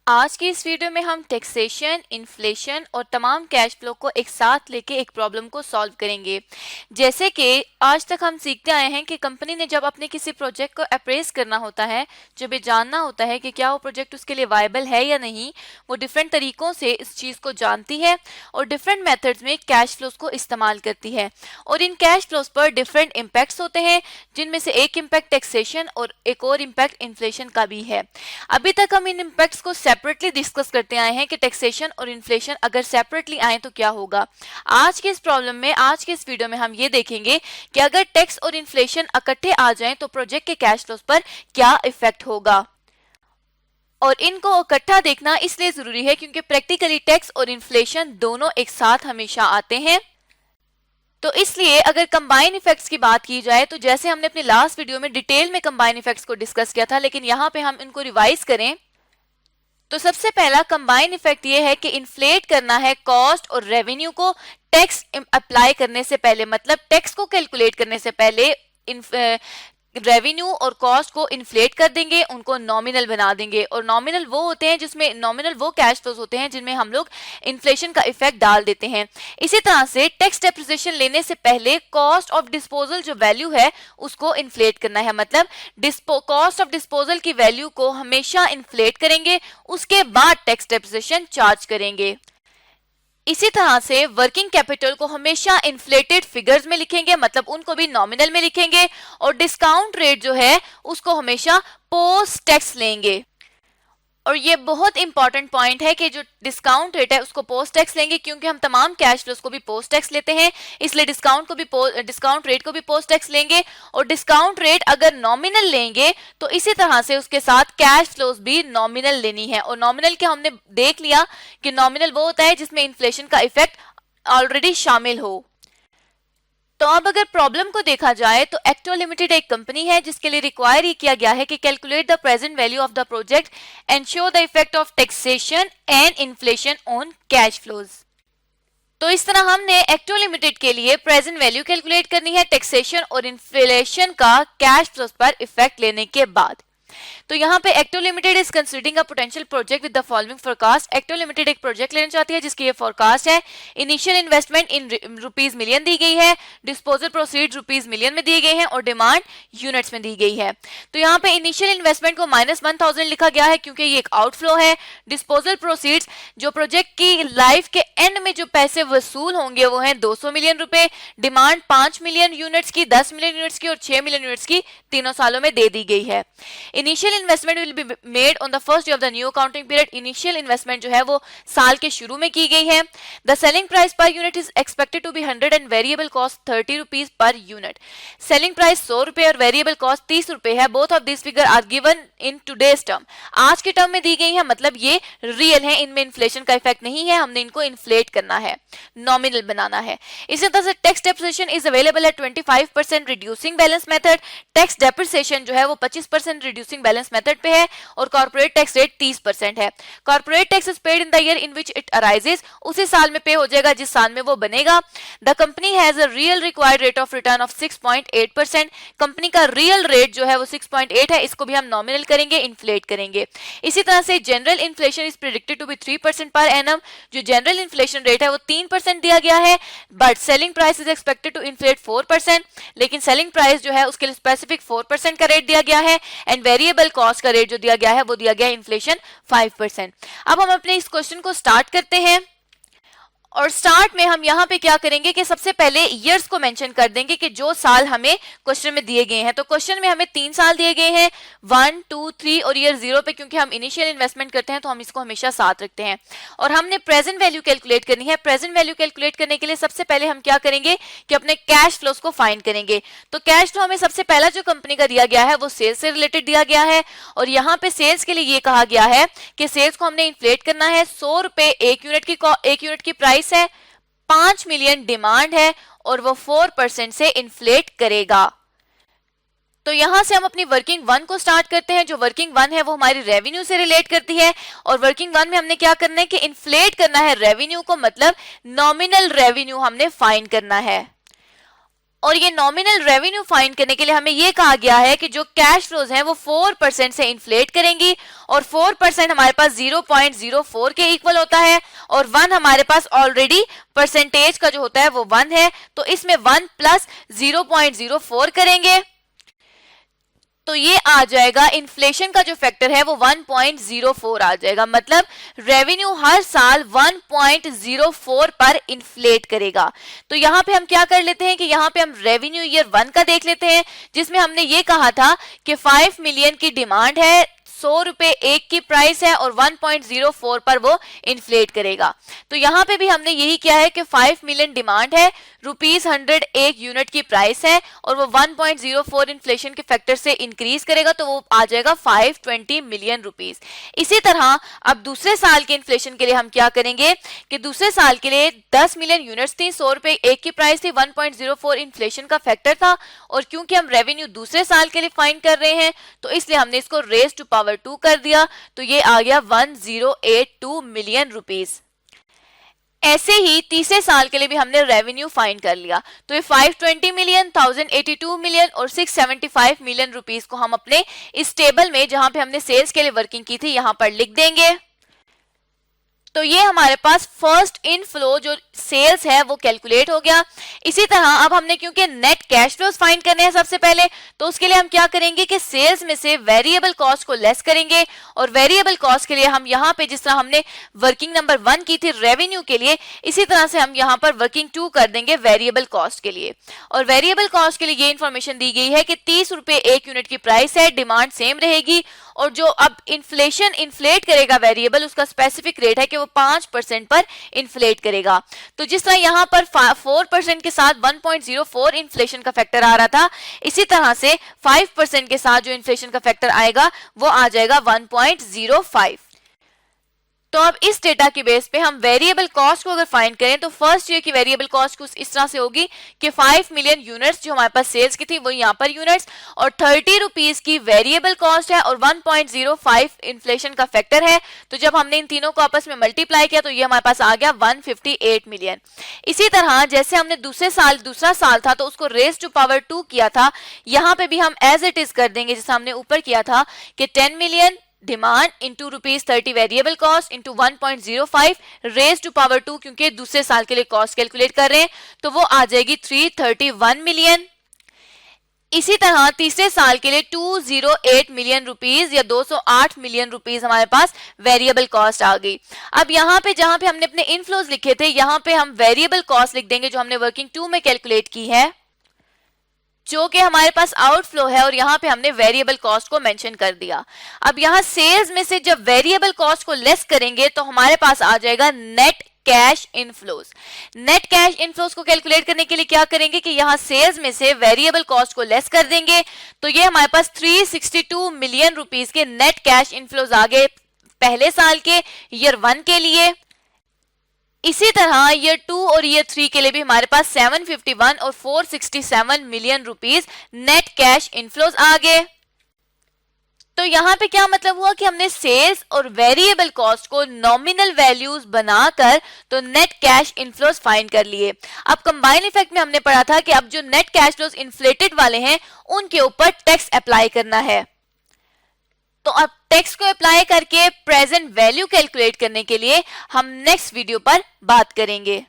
आज की इस वीडियो में हम टैक्सेशन, इन्फ्लेशन और तमाम कैश फ्लो को एक साथ लेके एक प्रॉब्लम को सॉल्व करेंगे। जैसे कि आज तक हम सीखते आए हैं कि कंपनी ने जब अपने किसी प्रोजेक्ट को अप्रेज करना होता है, जब ये जानना होता है कि क्या वो प्रोजेक्ट उसके लिए वायबल है या नहीं, वो डिफरेंट तरीकों से इस चीज़ को जानती है और डिफरेंट मेथड्स में कैश फ्लोज को इस्तेमाल करती है। और इन कैश फ्लोज पर डिफरेंट इम्पैक्ट्स होते हैं, जिनमें से एक इम्पैक्ट टैक्सेशन और एक और इम्पैक्ट इन्फ्लेशन का भी है। अभी तक हम इन इम्पैक्ट्स को सेपरेटली डिस्कस करते आए हैं कि टैक्सेशन और इन्फ्लेशन अगर सेपरेटली आए तो क्या होगा। आज के इस प्रॉब्लम में, आज के इस वीडियो में हम ये देखेंगे कि अगर टैक्स और इन्फ्लेशन इकट्ठे आ जाएं तो प्रोजेक्ट के कैश फ्लोज पर क्या इफेक्ट होगा। और इनको इकट्ठा देखना इसलिए जरूरी है क्योंकि प्रैक्टिकली टैक्स और इन्फ्लेशन दोनों एक साथ हमेशा आते हैं। तो इसलिए अगर कंबाइन इफेक्ट्स की बात की जाए तो जैसे हमने अपने लास्ट वीडियो में डिटेल में कंबाइन इफेक्ट्स को डिस्कस किया था, लेकिन यहाँ पे हम इनको रिवाइज करें तो सबसे पहला कंबाइन इफेक्ट ये है कि इन्फ्लेट करना है कॉस्ट और रेवेन्यू को टैक्स अप्लाई करने से पहले, मतलब टैक्स को कैलकुलेट करने से पहले रेवेन्यू और कॉस्ट को इन्फ्लेट कर देंगे, उनको नॉमिनल बना देंगे। और नॉमिनल वो होते हैं जिसमें नॉमिनल वो कैश फ्लोज होते हैं जिनमें हम लोग इन्फ्लेशन का इफेक्ट डाल देते हैं। इसी तरह से टैक्स डेप्रिसिएशन लेने से पहले कॉस्ट ऑफ डिस्पोजल जो वैल्यू है उसको इन्फ्लेट करना है, मतलब कॉस्ट ऑफ डिस्पोजल की वैल्यू को हमेशा इन्फ्लेट करेंगे, उसके बाद टैक्स डेप्रिसिएशन चार्ज करेंगे। इसी तरह से वर्किंग कैपिटल को हमेशा इन्फ्लेटेड फिगर्स में लिखेंगे, मतलब उनको भी नॉमिनल में लिखेंगे। और डिस्काउंट रेट जो है उसको हमेशा पोस्ट टैक्स लेंगे। और ये बहुत इंपॉर्टेंट पॉइंट है कि जो डिस्काउंट रेट है उसको पोस्ट टैक्स लेंगे, क्योंकि हम तमाम कैश फ्लोज को भी पोस्ट टैक्स लेते हैं, इसलिए डिस्काउंट रेट को भी पोस्ट टैक्स लेंगे। और डिस्काउंट रेट अगर नॉमिनल लेंगे तो इसी तरह से उसके साथ कैश फ्लोज भी नॉमिनल लेनी है। और नॉमिनल के हमने देख लिया कि नॉमिनल वो होता है जिसमें इन्फ्लेशन का इफेक्ट ऑलरेडी शामिल हो। तो अब अगर प्रॉब्लम को देखा जाए तो एक्टो लिमिटेड एक कंपनी है जिसके लिए रिक्वायर किया गया है कि calculate the present value of the project and show the effect of taxation and inflation on cash flows. तो इस तरह हमने एक्टो लिमिटेड के लिए प्रेजेंट वैल्यू कैलकुलेट करनी है टैक्सेशन और इन्फ्लेशन का कैश फ्लोज पर इफेक्ट लेने के बाद। तो यहाँ पे Acto limited is considering a potential project with the following forecast. Acto limited एक प्रोजेक्ट लेना चाहती है जिसकी ये फोरकास्ट है। Initial investment in rupees million दी गई है, डिस्पोजल प्रोसीड रुपीज मिलियन में दिए गए हैं और डिमांड यूनिट्स में दी गई है। तो यहाँ पे इनिशियल इन्वेस्टमेंट को -1000 लिखा गया है क्योंकि ये एक आउटफ्लो है। डिस्पोजल प्रोसीड्स जो प्रोजेक्ट की लाइफ के एंड में जो पैसे वसूल होंगे वो हैं 200 मिलियन रुपए। डिमांड 5 मिलियन यूनिट्स की, 10 मिलियन यूनिट्स की और 6 मिलियन यूनिट्स की तीनों सालों में दे दी गई है। Initial investment will be made on the first day of the new accounting period. Initial investment जो है वो साल के शुरू में की गई है। The selling price per unit is expected to be 100 and variable cost 30 rupees per unit. Selling price 100 रुपए और वेरिएबल कॉस्ट 30 रुपए है। Both of this figure are given in today's term, आज के टर्म में दी गई है, मतलब ये रियल है, इनमें इन्फ्लेशन का इफेक्ट नहीं है। हमने इनको इन्फ्लेट करना है, नॉमिनल बनाना है। इसी तरह से tax depreciation is available at 25% reducing balance method. Tax depreciation जो है वो 25% रिड्यूसिंग बैलेंस मेथड पे है और कॉर्पोरेट टैक्स रेट 30% है। Corporate tax is paid in the year in which it arises, उसी साल में पे हो जाएगा जिस साल में वो बनेगा। The company has a real required rate of return of 6.8%। Company का रियल रेट जो है वो 6.8 है, इसको भी हम नॉमिनल करेंगे, इन्फ्लेट करेंगे। इसी तरह से general inflation is predicted to be 3% per annum. जो जनरल इन्फ्लेशन रेट है वो 3% दिया गया है, but selling price is expected to inflate 4%, लेकिन सेलिंग प्राइस जो है उसके लिए स्पेसिफिक 4% का रेट दिया गया है एंड वेरिएबल कॉस्ट का रेट जो दिया गया है वो दिया गया है इन्फ्लेशन 5%। अब हम अपने इस क्वेश्चन को स्टार्ट करते हैं और स्टार्ट में हम यहाँ पे क्या करेंगे कि सबसे पहले ईयर्स को मेंशन कर देंगे कि जो साल हमें क्वेश्चन में दिए गए हैं। तो क्वेश्चन में हमें 3 साल दिए गए हैं, 1, 2, 3 और ईयर 0 पे, क्योंकि हम इनिशियल इन्वेस्टमेंट करते हैं तो हम इसको हमेशा साथ रखते हैं। और हमने प्रेजेंट वैल्यू कैलकुलेट करनी है। प्रेजेंट वैल्यू कैलकुलेट करने के लिए सबसे पहले हम क्या करेंगे कि अपने कैश फ्लोज को फाइंड करेंगे। तो कैश फ्लो हमें सबसे पहला जो कंपनी का दिया गया है वो सेल्स से रिलेटेड दिया गया है। और यहाँ पे सेल्स के लिए ये कहा गया है कि सेल्स को हमने इन्फ्लेट करना है। 100 रुपए एक यूनिट की प्राइस है, 5 मिलियन डिमांड है और वो 4% से इन्फ्लेट करेगा। तो यहां से हम अपनी वर्किंग 1 को स्टार्ट करते हैं। जो वर्किंग 1 है वो हमारी रेवेन्यू से रिलेट करती है और वर्किंग 1 में हमने क्या करना है कि इन्फ्लेट करना है रेवेन्यू को, मतलब नॉमिनल रेवेन्यू हमने फाइंड करना है। और ये नॉमिनल रेवेन्यू फाइंड करने के लिए हमें ये कहा गया है कि जो कैश फ्लोज हैं वो 4% से इन्फ्लेट करेंगी और 4% हमारे पास 0.04 के इक्वल होता है और 1 हमारे पास ऑलरेडी परसेंटेज का जो होता है वो 1 है, तो इसमें 1 प्लस 0.04 करेंगे तो ये आ जाएगा, इन्फ्लेशन का जो फैक्टर है वो 1.04 आ जाएगा। मतलब रेवेन्यू हर साल 1.04 पर इन्फ्लेट करेगा। तो यहाँ पे हम क्या कर लेते हैं कि यहाँ पे हम रेवेन्यू ईयर 1 का देख लेते हैं, जिसमें हमने ये कहा था कि 5 मिलियन की डिमांड है, 100 रुपए एक की प्राइस है और 1.04 पर वो इन्फ्लेट करेगा। तो यहाँ पे भी हमने यही किया है कि 5 मिलियन डिमांड है, ₹100 एक यूनिट की प्राइस है और वो 1.04 इन्फ्लेशन के फैक्टर से इंक्रीज करेगा तो वो आ जाएगा 520 मिलियन रुपीस। इसी तरह अब दूसरे साल के इन्फ्लेशन के लिए हम क्या करेंगे कि दूसरे साल के लिए 10 मिलियन यूनिट्स थी, 100 रुपए एक की प्राइस थी, 1.04 इन्फ्लेशन का फैक्टर था और क्योंकि हम रेवेन्यू दूसरे साल के लिए फाइंड कर रहे हैं तो इसलिए हमने इसको रेज टू पावर 2 कर दिया, तो ये आ गया 1082 मिलियन रुपीस। ऐसे ही तीसरे साल के लिए भी हमने रेवेन्यू फाइंड कर लिया, तो ये 520 मिलियन, 1082 मिलियन और 675 मिलियन रुपीस को हम अपने इस टेबल में जहां पे हमने सेल्स के लिए वर्किंग की थी यहां पर लिख देंगे। तो ये हमारे पास फर्स्ट इनफ्लो जो सेल्स है वो कैलकुलेट हो गया। इसी तरह अब हमने क्योंकि नेट कैश फ्लोज फाइंड करने हैं सबसे पहले, तो उसके लिए हम क्या करेंगे कि सेल्स में से वेरिएबल कॉस्ट को लेस करेंगे और वेरिएबल कॉस्ट के लिए हम यहाँ पे जिस तरह हमने वर्किंग नंबर 1 की थी रेवेन्यू के लिए, इसी तरह से हम यहाँ पर वर्किंग 2 कर देंगे वेरिएबल कॉस्ट के लिए। और वेरिएबल कॉस्ट के लिए ये इन्फॉर्मेशन दी गई है कि 30 रुपए एक यूनिट की प्राइस है, डिमांड सेम रहेगी और जो अब इन्फ्लेशन इन्फ्लेट करेगा वेरिएबल उसका स्पेसिफिक रेट है कि 5% पर इन्फ्लेट करेगा। तो जिस तरह यहां पर 4% के साथ 1.04 इन्फ्लेशन का फैक्टर आ रहा था, इसी तरह से 5% के साथ जो इन्फ्लेशन का फैक्टर आएगा वो आ जाएगा 1.05। तो अब इस डेटा के बेस पे हम वेरिएबल कॉस्ट को अगर फाइंड करें तो फर्स्ट ईयर की वेरिएबल कॉस्ट कुछ इस तरह से होगी कि 5 मिलियन यूनिट्स जो हमारे पास सेल्स की थी वो यहाँ पर यूनिट्स और 30 रुपीस की वेरिएबल कॉस्ट है और 1.05 इन्फ्लेशन का फैक्टर है। तो जब हमने इन तीनों को आपस में मल्टीप्लाई किया तो ये हमारे पास आ गया 158 मिलियन। इसी तरह जैसे हमने दूसरा साल था तो उसको रेज टू पावर 2 किया था, यहाँ पे भी हम एज इट इज कर देंगे जैसे हमने ऊपर किया था कि 10 million demand into ₹30 variable cost into 1.05 raise to power 2, क्योंकि दूसरे साल के लिए कॉस्ट कैलकुलेट कर रहे हैं तो वो आ जाएगी 331 मिलियन। इसी तरह तीसरे साल के लिए 208 मिलियन रुपीस या 208 मिलियन रुपीस हमारे पास वेरिएबल कॉस्ट आ गई। अब यहाँ पे जहां पे हमने अपने इनफ्लोज लिखे थे यहाँ पे हम वेरिएबल कॉस्ट लिख देंगे जो हमने वर्किंग 2 में कैलकुलेट की है, जो कि हमारे पास आउटफ्लो है और यहाँ पे हमने वेरिएबल कॉस्ट को मेंशन कर दिया। अब यहाँ सेल्स में से जब वेरिएबल कॉस्ट को लेस करेंगे तो हमारे पास आ जाएगा net cash inflows. Net cash inflows को कैलकुलेट करने के लिए क्या करेंगे कि यहाँ सेल्स में से वेरिएबल कॉस्ट को लेस कर देंगे तो ये हमारे पास 362 मिलियन रुपीस के नेट कैश इनफ्लोज आ गए पहले साल के ईयर 1 के लिए। इसी तरह ईयर 2 और ईयर 3 के लिए भी हमारे पास 751 और 467 million rupees net cash inflows आ गए। तो यहाँ पे क्या मतलब हुआ कि हमने सेल्स और वेरिएबल कॉस्ट को नॉमिनल वैल्यूज बनाकर तो नेट कैश इनफ्लोज फाइंड कर लिए। अब कंबाइन इफेक्ट में हमने पढ़ा था कि अब जो नेट कैश फ्लोज इन्फ्लेटेड वाले हैं उनके ऊपर टैक्स अप्लाई करना है। तो अब टैक्स को अप्लाई करके प्रेजेंट वैल्यू कैलकुलेट करने के लिए हम नेक्स्ट वीडियो पर बात करेंगे।